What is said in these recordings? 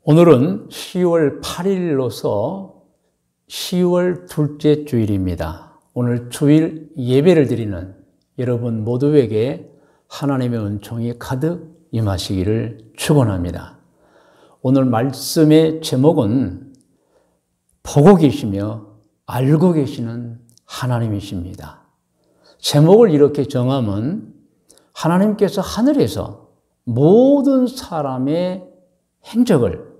오늘은 10월 8일로서 10월 둘째 주일입니다. 오늘 주일 예배를 드리는 여러분 모두에게 하나님의 은총이 가득 임하시기를 축원합니다. 오늘 말씀의 제목은 보고 계시며 알고 계시는 하나님이십니다. 제목을 이렇게 정하면 하나님께서 하늘에서 모든 사람의 행적을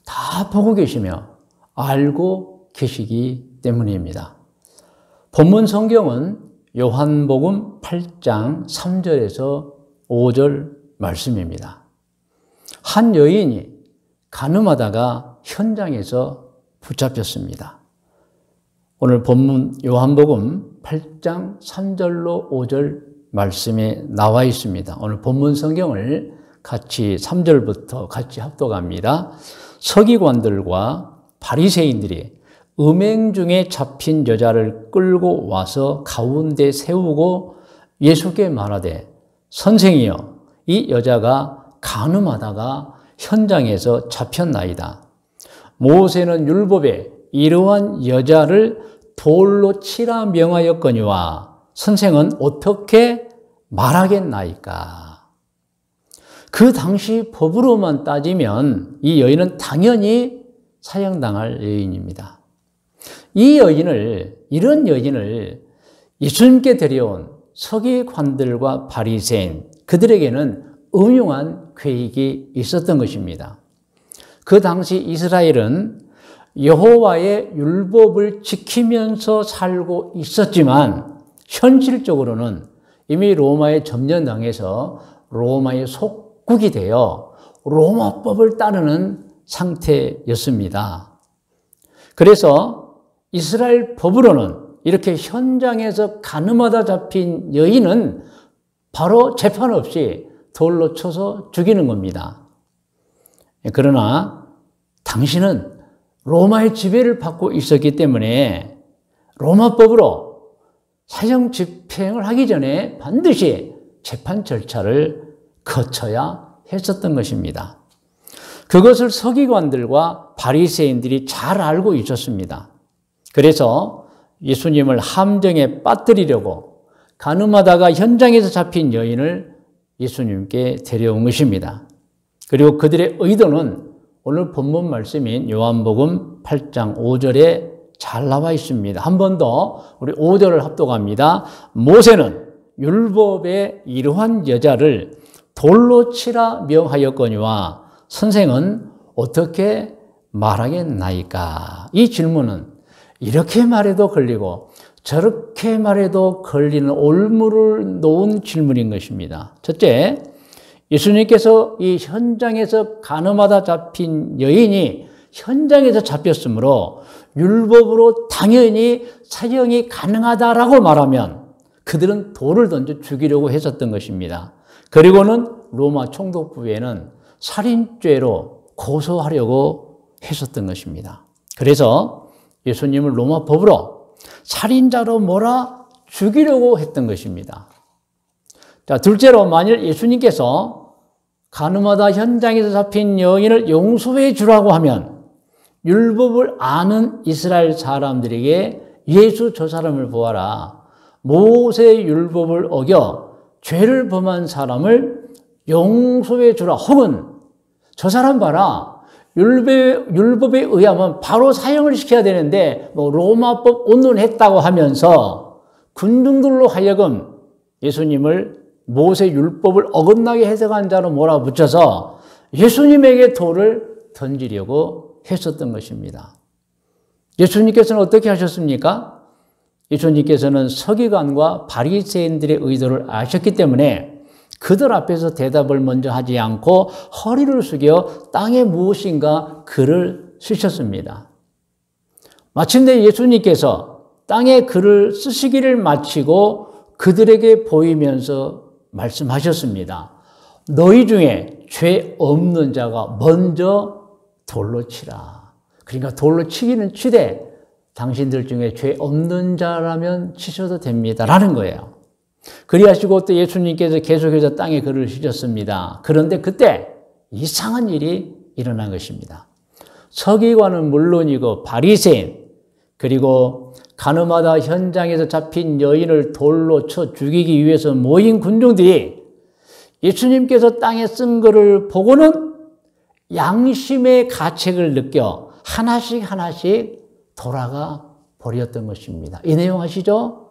다 보고 계시며 알고 계시기 때문입니다. 본문 성경은 요한복음 8장 3절에서 5절 말씀입니다. 한 여인이 간음하다가 현장에서 붙잡혔습니다. 오늘 본문 요한복음 8장 3절로 5절 말씀에 나와 있습니다. 오늘 본문 성경을 같이 3절부터 같이 합독합니다. 서기관들과 바리새인들이 음행 중에 잡힌 여자를 끌고 와서 가운데 세우고 예수께 말하되 선생이여 이 여자가 간음하다가 현장에서 잡혔나이다. 모세는 율법에 이러한 여자를 돌로 치라 명하였거니와 선생은 어떻게 말하겠나이까. 그 당시 법으로만 따지면 이 여인은 당연히 사형당할 여인입니다. 이런 여인을 예수님께 데려온 서기관들과 바리새인, 그들에게는 음흉한 계획이 있었던 것입니다. 그 당시 이스라엘은 여호와의 율법을 지키면서 살고 있었지만 현실적으로는 이미 로마에 점령당해서 로마의 속국이 되어 로마법을 따르는 상태였습니다. 그래서 이스라엘 법으로는 이렇게 현장에서 간음하다 잡힌 여인은 바로 재판 없이 돌로 쳐서 죽이는 겁니다. 그러나 당신은 로마의 지배를 받고 있었기 때문에 로마법으로 사형 집행을 하기 전에 반드시 재판 절차를 거쳐야 했었던 것입니다. 그것을 서기관들과 바리새인들이 잘 알고 있었습니다. 그래서 예수님을 함정에 빠뜨리려고 간음하다가 현장에서 잡힌 여인을 예수님께 데려온 것입니다. 그리고 그들의 의도는 오늘 본문 말씀인 요한복음 8장 5절에 잘 나와 있습니다. 한 번 더 우리 5절을 합독합니다. 모세는 율법에 이러한 여자를 돌로 치라 명하였거니와 선생은 어떻게 말하겠나이까? 이 질문은 이렇게 말해도 걸리고 저렇게 말해도 걸리는 올무를 놓은 질문인 것입니다. 첫째, 예수님께서 이 현장에서 간음하다 잡힌 여인이 현장에서 잡혔으므로 율법으로 당연히 사형이 가능하다라고 말하면 그들은 돌을 던져 죽이려고 했었던 것입니다. 그리고는 로마 총독부에는 살인죄로 고소하려고 했었던 것입니다. 그래서 예수님을 로마 법으로 살인자로 몰아 죽이려고 했던 것입니다. 자, 둘째로 만일 예수님께서 간음하다 현장에서 잡힌 여인을 용서해 주라고 하면 율법을 아는 이스라엘 사람들에게 예수 저 사람을 보아라. 모세의 율법을 어겨 죄를 범한 사람을 용서해 주라. 혹은 저 사람 봐라. 율법에 의하면 바로 사형을 시켜야 되는데 로마법 온론했다고 하면서 군중들로 하여금 예수님을 모세 율법을 어긋나게 해석한 자로 몰아붙여서 예수님에게 돌을 던지려고 했었던 것입니다. 예수님께서는 어떻게 하셨습니까? 예수님께서는 서기관과 바리새인들의 의도를 아셨기 때문에 그들 앞에서 대답을 먼저 하지 않고 허리를 숙여 땅에 무엇인가 글을 쓰셨습니다. 마침내 예수님께서 땅에 글을 쓰시기를 마치고 그들에게 보이면서 말씀하셨습니다. 너희 중에 죄 없는 자가 먼저 돌로 치라. 그러니까 돌로 치기는 치되 당신들 중에 죄 없는 자라면 치셔도 됩니다. 라는 거예요. 그리하시고 또 예수님께서 계속해서 땅에 글을 쓰셨습니다. 그런데 그때 이상한 일이 일어난 것입니다. 서기관은 물론이고 바리새인, 그리고 가늠하다 현장에서 잡힌 여인을 돌로 쳐 죽이기 위해서 모인 군중들이 예수님께서 땅에 쓴 것을 보고는 양심의 가책을 느껴 하나씩 돌아가 버렸던 것입니다. 이 내용 아시죠?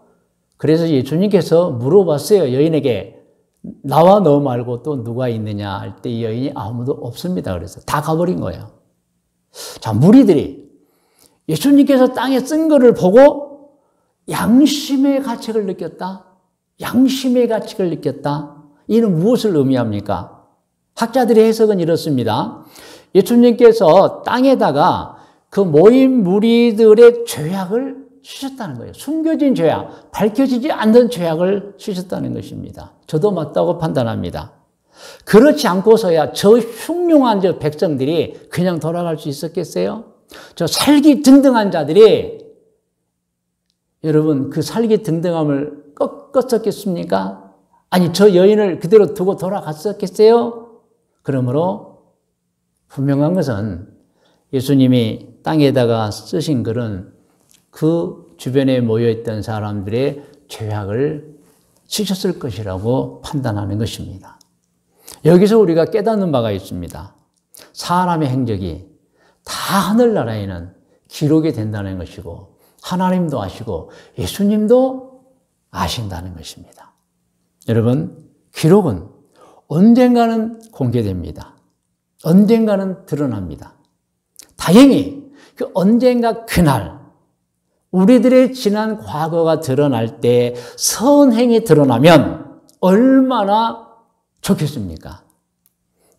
그래서 예수님께서 물어봤어요. 여인에게 나와 너 말고 또 누가 있느냐 할 때 이 여인이 아무도 없습니다. 그래서 다 가버린 거예요. 자, 무리들이 예수님께서 땅에 쓴 것을 보고 양심의 가책을 느꼈다. 양심의 가책을 느꼈다. 이는 무엇을 의미합니까? 학자들의 해석은 이렇습니다. 예수님께서 땅에다가 그 모인 무리들의 죄악을 씻었다는 거예요. 숨겨진 죄악, 밝혀지지 않는 죄악을 씻었다는 것입니다. 저도 맞다고 판단합니다. 그렇지 않고서야 저 흉흉한 저 백성들이 그냥 돌아갈 수 있었겠어요? 저 살기 등등한 자들이 여러분 그 살기 등등함을 꺾었었겠습니까? 아니 저 여인을 그대로 두고 돌아갔었겠어요? 그러므로 분명한 것은 예수님이 땅에다가 쓰신 글은 그 주변에 모여있던 사람들의 죄악을 씻었을 것이라고 판단하는 것입니다. 여기서 우리가 깨닫는 바가 있습니다. 사람의 행적이 다 하늘나라에는 기록이 된다는 것이고 하나님도 아시고 예수님도 아신다는 것입니다. 여러분, 기록은 언젠가는 공개됩니다. 언젠가는 드러납니다. 다행히 그 언젠가 그날 우리들의 지난 과거가 드러날 때 선행이 드러나면 얼마나 좋겠습니까?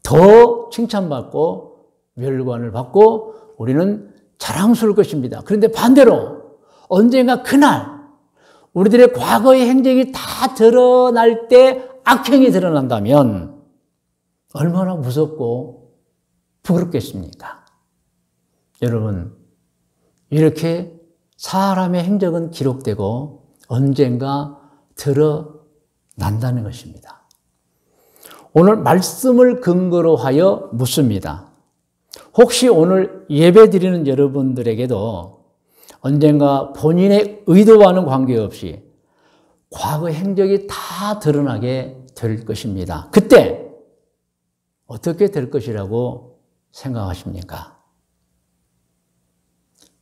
더 칭찬받고 멸관을 받고 우리는 자랑스러울 것입니다. 그런데 반대로 언젠가 그날 우리들의 과거의 행적이 다 드러날 때 악행이 드러난다면 얼마나 무섭고 부끄럽겠습니까? 여러분, 이렇게 사람의 행적은 기록되고 언젠가 드러난다는 것입니다. 오늘 말씀을 근거로 하여 묻습니다. 혹시 오늘 예배 드리는 여러분들에게도 언젠가 본인의 의도와는 관계없이 과거 행적이 다 드러나게 될 것입니다. 그때 어떻게 될 것이라고 생각하십니까?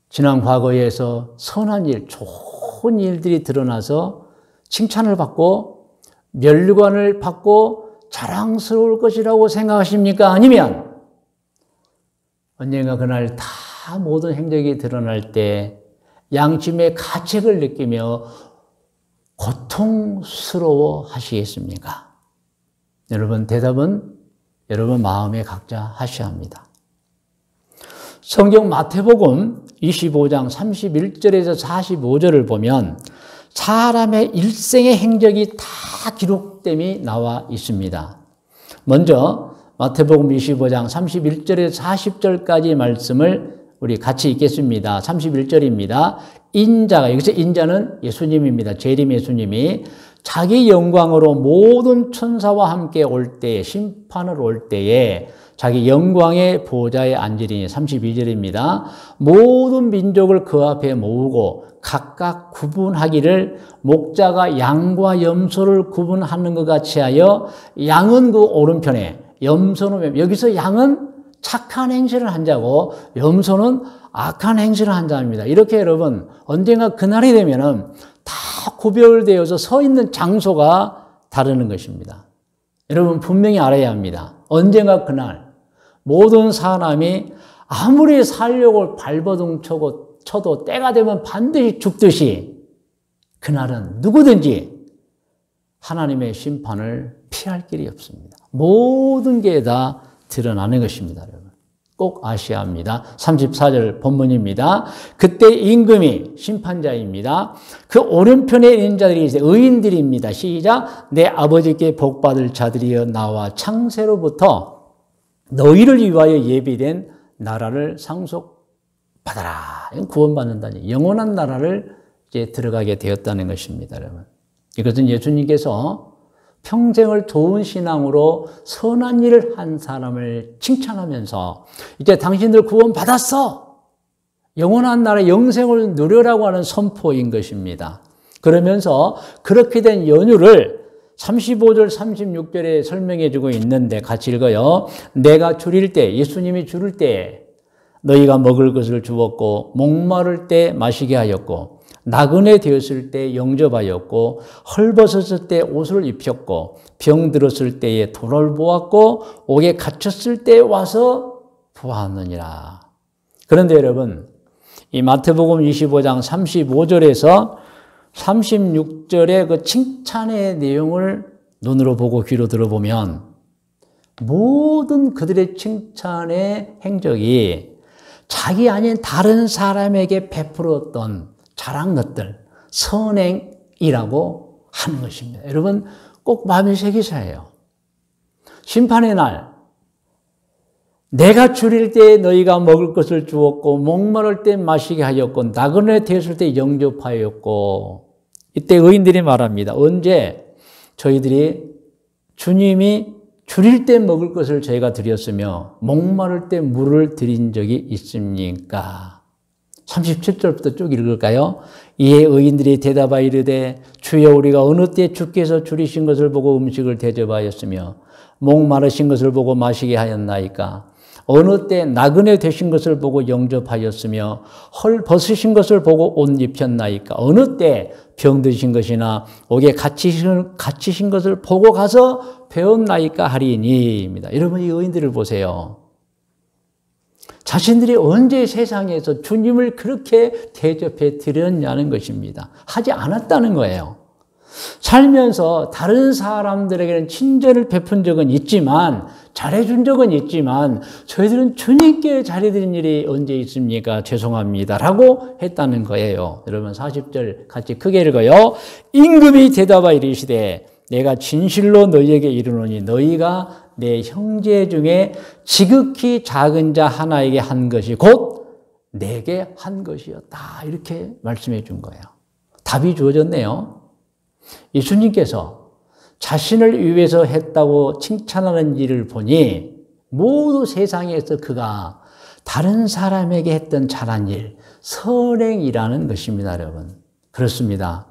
지난 과거에서 선한 일, 좋은 일들이 드러나서 칭찬을 받고 멸관을 받고 자랑스러울 것이라고 생각하십니까? 아니면 언젠가 그날 다 모든 행적이 드러날 때 양심의 가책을 느끼며 고통스러워 하시겠습니까? 여러분, 대답은 여러분 마음에 각자 하셔야 합니다. 성경 마태복음 25장 31절에서 45절을 보면 사람의 일생의 행적이 다 기록됨이 나와 있습니다. 먼저 마태복음 25장 31절에서 40절까지 말씀을 우리 같이 읽겠습니다. 31절입니다. 인자가, 여기서 인자는 예수님입니다. 재림 예수님이 자기 영광으로 모든 천사와 함께 올 때에, 심판을 올 때에 자기 영광의 보좌에 앉으리니 32절입니다. 모든 민족을 그 앞에 모으고 각각 구분하기를 목자가 양과 염소를 구분하는 것 같이 하여 양은 그 오른편에 염소는 왼, 여기서 양은 착한 행실을 한 자고 염소는 악한 행실을 한 자입니다. 이렇게 여러분 언젠가 그날이 되면은 다 구별되어서 서 있는 장소가 다르는 것입니다. 여러분 분명히 알아야 합니다. 언젠가 그날 모든 사람이 아무리 살려고 발버둥 쳐도 때가 되면 반드시 죽듯이 그날은 누구든지 하나님의 심판을 피할 길이 없습니다. 모든 게 다 드러나는 것입니다. 여러분. 꼭 아셔야 합니다. 34절 본문입니다. 그때 임금이 심판자입니다. 그 오른편에 있는 자들이 이제 의인들입니다. 시작. 내 아버지께 복받을 자들이여 나와 창세로부터 너희를 위하여 예비된 나라를 상속받아라. 구원받는다니 영원한 나라를 이제 들어가게 되었다는 것입니다. 여러분. 이것은 예수님께서 평생을 좋은 신앙으로 선한 일을 한 사람을 칭찬하면서 이제 당신들 구원 받았어. 영원한 나라의 영생을 누려라고 하는 선포인 것입니다. 그러면서 그렇게 된 연유를 35절 36절에 설명해 주고 있는데 같이 읽어요. 내가 줄일 때, 예수님이 줄일 때 너희가 먹을 것을 주었고 목마를 때 마시게 하였고 나그네 되었을 때 영접하였고 헐벗었을 때 옷을 입혔고 병들었을 때에 돌을 보았고 옥에 갇혔을 때 와서 보았느니라. 그런데 여러분, 이 마태복음 25장 35절에서 36절의 그 칭찬의 내용을 눈으로 보고 귀로 들어보면 모든 그들의 칭찬의 행적이 자기 아닌 다른 사람에게 베풀었던 잘한 것들, 선행이라고 하는 것입니다. 여러분 꼭 마음에 새기셔야 해요. 심판의 날 내가 줄일 때 너희가 먹을 것을 주었고 목마를 때 마시게 하였고 나그네 되었을 때 영접하였고 이때 의인들이 말합니다. 언제 저희들이 주님이 줄일 때 먹을 것을 저희가 드렸으며 목마를 때 물을 드린 적이 있습니까? 37절부터 쭉 읽을까요? 이에 의인들이 대답하여 이르되 주여 우리가 어느 때 주께서 줄이신 것을 보고 음식을 대접하였으며 목마르신 것을 보고 마시게 하였나이까? 어느 때 나그네 되신 것을 보고 영접하였으며 헐 벗으신 것을 보고 옷 입혔나이까? 어느 때 병드신 것이나 옥에 갇히신 것을 보고 가서 배웠나이까 하리니입니다. 여러분 이 의인들을 보세요. 자신들이 언제 세상에서 주님을 그렇게 대접해 드렸냐는 것입니다. 하지 않았다는 거예요. 살면서 다른 사람들에게는 친절을 베푼 적은 있지만 잘해준 적은 있지만 저희들은 주님께 잘해드린 일이 언제 있습니까? 죄송합니다 라고 했다는 거예요. 여러분 40절 같이 크게 읽어요. 임금이 대답하여 이르시되 내가 진실로 너희에게 이르노니 너희가 내 형제 중에 지극히 작은 자 하나에게 한 것이 곧 내게 한 것이었다. 이렇게 말씀해 준 거예요. 답이 주어졌네요. 예수님께서 자신을 위해서 했다고 칭찬하는 일을 보니 모두 세상에서 그가 다른 사람에게 했던 잘한 일, 선행이라는 것입니다, 여러분. 그렇습니다.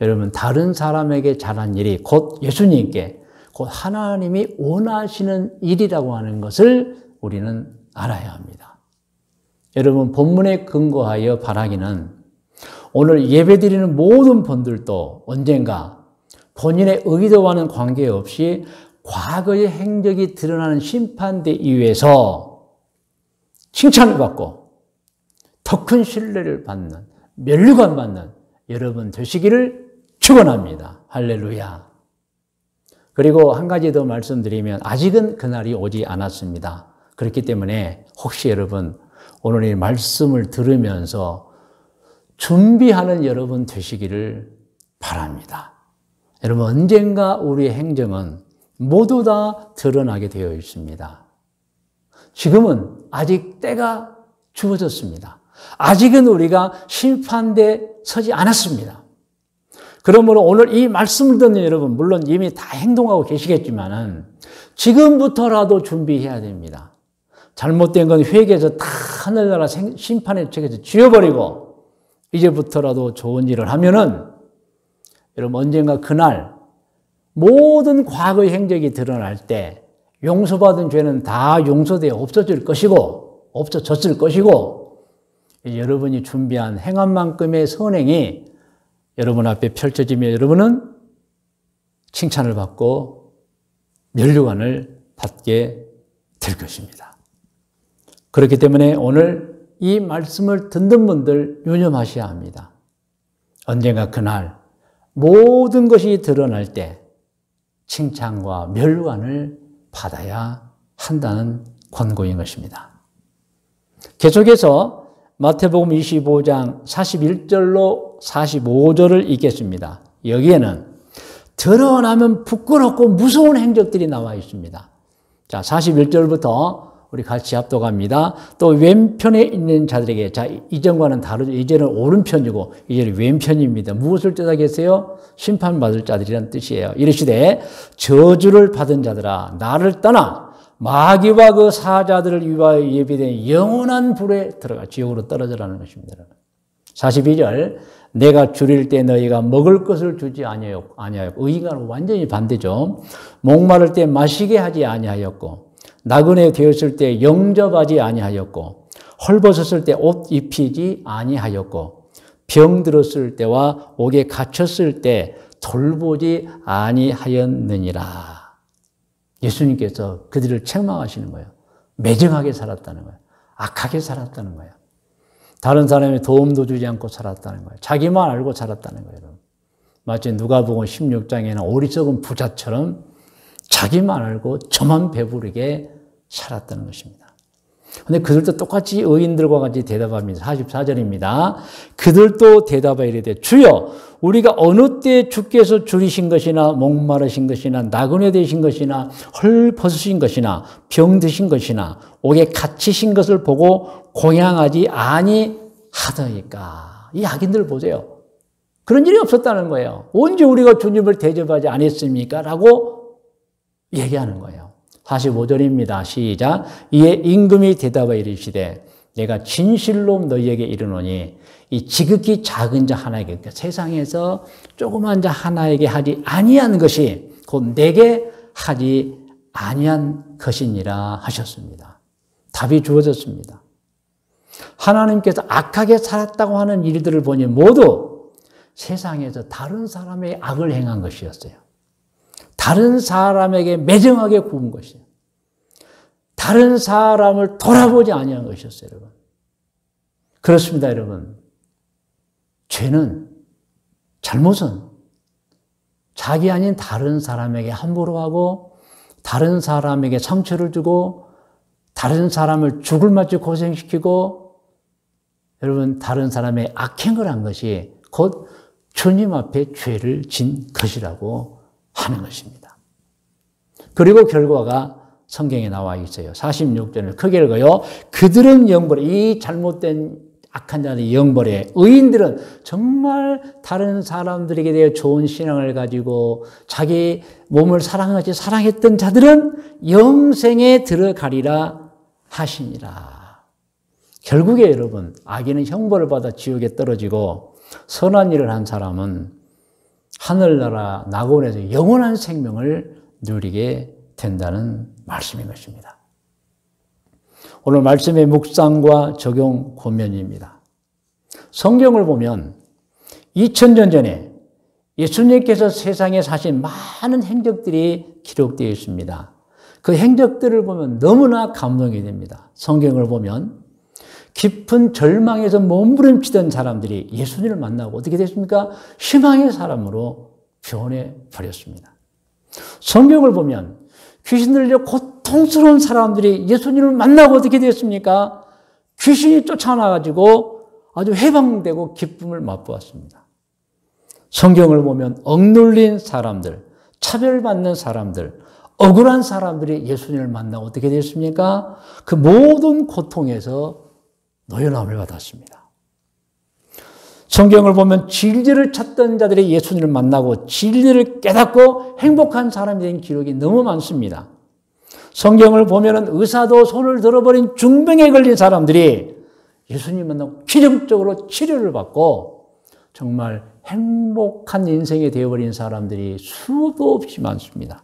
여러분, 다른 사람에게 잘한 일이 곧 예수님께, 곧 하나님이 원하시는 일이라고 하는 것을 우리는 알아야 합니다. 여러분, 본문에 근거하여 바라기는 오늘 예배드리는 모든 분들도 언젠가 본인의 의도와는 관계없이 과거의 행적이 드러나는 심판대 이후에서 칭찬을 받고 더 큰 신뢰를 받는, 면류관 받는 여러분 되시기를 축원합니다. 할렐루야. 그리고 한 가지 더 말씀드리면 아직은 그날이 오지 않았습니다. 그렇기 때문에 혹시 여러분 오늘 이 말씀을 들으면서 준비하는 여러분 되시기를 바랍니다. 여러분 언젠가 우리의 행정은 모두 다 드러나게 되어 있습니다. 지금은 아직 때가 주어졌습니다. 아직은 우리가 심판대에 서지 않았습니다. 그러므로 오늘 이 말씀을 듣는 여러분 물론 이미 다 행동하고 계시겠지만은 지금부터라도 준비해야 됩니다. 잘못된 건 회개해서 다 하늘나라 심판의 책에서 지워버리고 이제부터라도 좋은 일을 하면은 여러분 언젠가 그날 모든 과거의 행적이 드러날 때 용서받은 죄는 다 용서되어 없어졌을 것이고 여러분이 준비한 행한 만큼의 선행이 여러분 앞에 펼쳐지며 여러분은 칭찬을 받고 면류관을 받게 될 것입니다. 그렇기 때문에 오늘 이 말씀을 듣는 분들 유념하셔야 합니다. 언젠가 그날 모든 것이 드러날 때 칭찬과 면류관을 받아야 한다는 권고인 것입니다. 계속해서 마태복음 25장 41절로 45절을 읽겠습니다. 여기에는 드러나면 부끄럽고 무서운 행적들이 나와 있습니다. 자, 41절부터 우리 같이 합독합니다. 또 왼편에 있는 자들에게, 자, 이전과는 다르죠. 이제는 오른편이고 이제는 왼편입니다. 무엇을 뜻하겠어요? 심판받을 자들이란 뜻이에요. 이르시되 저주를 받은 자들아 나를 떠나 마귀와 그 사자들을 위하여 예비된 영원한 불에 들어가 지옥으로 떨어져라는 것입니다. 42절 내가 줄일 때 너희가 먹을 것을 주지 아니하였고 의인과는 완전히 반대죠. 목마를 때 마시게 하지 아니하였고 나그네 되었을 때 영접하지 아니하였고 헐벗었을 때 옷 입히지 아니하였고 병들었을 때와 옥에 갇혔을 때 돌보지 아니하였느니라. 예수님께서 그들을 책망하시는 거예요. 매정하게 살았다는 거예요. 악하게 살았다는 거예요. 다른 사람의 도움도 주지 않고 살았다는 거예요. 자기만 알고 살았다는 거예요. 마치 누가복음 16장에는 어리석은 부자처럼 자기만 알고 저만 배부르게 살았다는 것입니다. 그런데 그들도 똑같이 의인들과 같이 대답합니다. 44절입니다. 그들도 대답하여 이르되 주여 우리가 어느 때 주께서 줄이신 것이나 목마르신 것이나 나그네 되신 것이나 헐벗으신 것이나 병드신 것이나 옥에 갇히신 것을 보고 공양하지 아니하더이까. 이 악인들 보세요. 그런 일이 없었다는 거예요. 언제 우리가 주님을 대접하지 않았습니까? 라고 얘기하는 거예요. 45절입니다. 시작. 이에 임금이 대답하여 이르시되 내가 진실로 너희에게 이르노니 이 지극히 작은 자 하나에게, 그러니까 세상에서 조그만 자 하나에게 하지 아니한 것이 곧 내게 하지 아니한 것이니라 하셨습니다. 답이 주어졌습니다. 하나님께서 악하게 살았다고 하는 일들을 보니 모두 세상에서 다른 사람의 악을 행한 것이었어요. 다른 사람에게 매정하게 구운 것이에요. 다른 사람을 돌아보지 아니한 것이었어요, 여러분. 그렇습니다, 여러분. 죄는, 잘못은 자기 아닌 다른 사람에게 함부로 하고 다른 사람에게 상처를 주고 다른 사람을 죽을 맛이 고생시키고 여러분 다른 사람의 악행을 한 것이 곧 주님 앞에 죄를 진 것이라고 하는 것입니다. 그리고 결과가 성경에 나와 있어요. 46절을 크게 읽어요. 그들은 영벌에, 이 잘못된 악한 자들의 영벌에, 의인들은 정말 다른 사람들에게 대해 좋은 신앙을 가지고 자기 몸을 사랑하지 사랑했던 자들은 영생에 들어가리라 하시니라. 결국에 여러분 악인은 형벌을 받아 지옥에 떨어지고 선한 일을 한 사람은 하늘나라 낙원에서 영원한 생명을 누리게 된다는 말씀인 것입니다. 오늘 말씀의 묵상과 적용 고면입니다. 성경을 보면 2000년 전에 예수님께서 세상에 사신 많은 행적들이 기록되어 있습니다. 그 행적들을 보면 너무나 감동이 됩니다. 성경을 보면 깊은 절망에서 몸부림치던 사람들이 예수님을 만나고 어떻게 됐습니까? 희망의 사람으로 변해 버렸습니다. 성경을 보면 귀신 들려 고통스러운 사람들이 예수님을 만나고 어떻게 됐습니까? 귀신이 쫓아나가지고 아주 해방되고 기쁨을 맛보았습니다. 성경을 보면 억눌린 사람들, 차별받는 사람들, 억울한 사람들이 예수님을 만나고 어떻게 됐습니까? 그 모든 고통에서 노여남을 받았습니다. 성경을 보면 진리를 찾던 자들이 예수님을 만나고 진리를 깨닫고 행복한 사람이 된 기록이 너무 많습니다. 성경을 보면 의사도 손을 들어버린 중병에 걸린 사람들이 예수님 만나고 기적적으로 치료를 받고 정말 행복한 인생이 되어버린 사람들이 수도 없이 많습니다.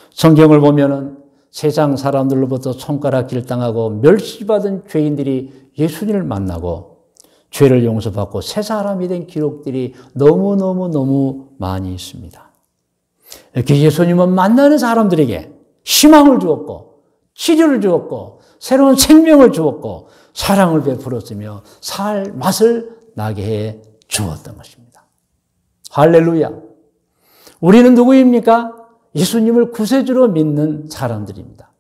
성경을 보면 세상 사람들로부터 손가락질 당하고 멸시받은 죄인들이 예수님을 만나고 죄를 용서받고 새 사람이 된 기록들이 너무너무 많이 있습니다. 이렇게 예수님은 만나는 사람들에게 희망을 주었고 치료를 주었고 새로운 생명을 주었고 사랑을 베풀었으며 살 맛을 나게 해 주었던 것입니다. 할렐루야. 우리는 누구입니까? 예수님을 구세주로 믿는 사람들입니다.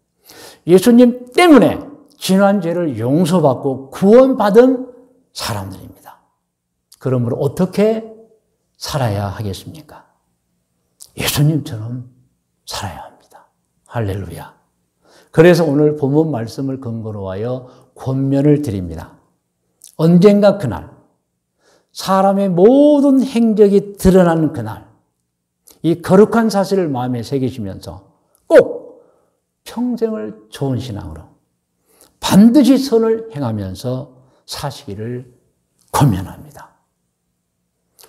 예수님 때문에 지난 죄를 용서받고 구원받은 사람들입니다. 그러므로 어떻게 살아야 하겠습니까? 예수님처럼 살아야 합니다. 할렐루야. 그래서 오늘 본문 말씀을 근거로 하여 권면을 드립니다. 언젠가 그날, 사람의 모든 행적이 드러나는 그날, 이 거룩한 사실을 마음에 새기시면서 꼭 평생을 좋은 신앙으로 반드시 선을 행하면서 사시기를 권면합니다.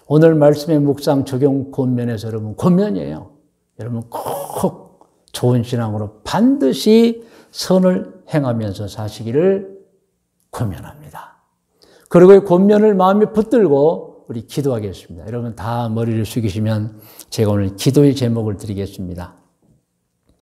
오늘 말씀의 묵상 적용 권면에서 여러분 권면이에요. 여러분 꼭 좋은 신앙으로 반드시 선을 행하면서 사시기를 권면합니다. 그리고 이 권면을 마음에 붙들고 우리 기도하겠습니다. 여러분 다 머리를 숙이시면 제가 오늘 기도의 제목을 드리겠습니다.